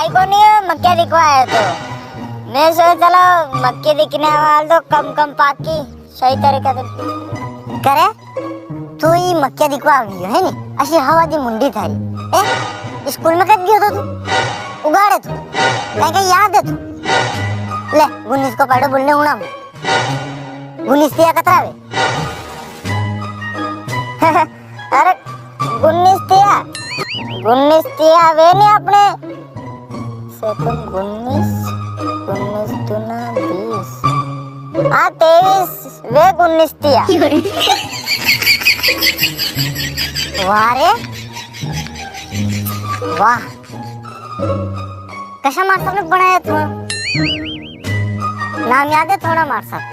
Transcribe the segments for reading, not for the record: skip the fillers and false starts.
भाई को नहीं मक्के दिखवाया तो मैं सोचा चलो मक्के दिखने वाले तो कम पाकी सही तरीके से करे तू ही मक्के दिखवा गई है नी अशी हवा दी मुंडी थारी ए स्कूल में कब गयो तो तू उगाड़े तू क्या याद है तू ले गुनिस को पढ़ो बोलने उड़ा गुनिस दिया कतरावे अरे गुन्निस दिया वे नहीं अपने से तुम गुन्निस दुना 20 हाँ 23 वे गुन्निस दिया वाह रे वाह कशा मार साहब ने बनाया था नाम याद है थोड़ा मार साहब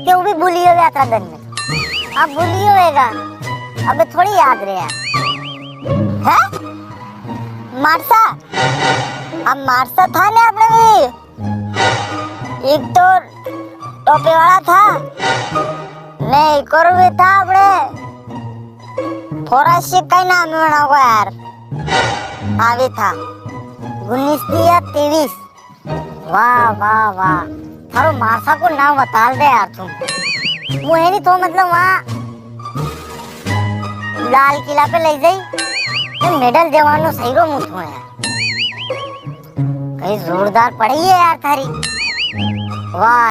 क्यों भी भूली हो यात्रा दिन में अब भूली होएगा अबे थोड़ी याद रहे है मारसा अब मारसा था ना अपने भी एक तो टोपे वाला था ने एक और भी था अपने फोराशिक का नाम बना हुआ यार आवे था 19 या 23 वाह वाह वाह थारो मारसा को नाम बता दे यार तुम मुझे नहीं तो मतलब वहाँ लाल किला पे ले जाई मेडल जवानों सही रो मुझ में यार कहीं जोरदार पड़ी है यार थारी वाह।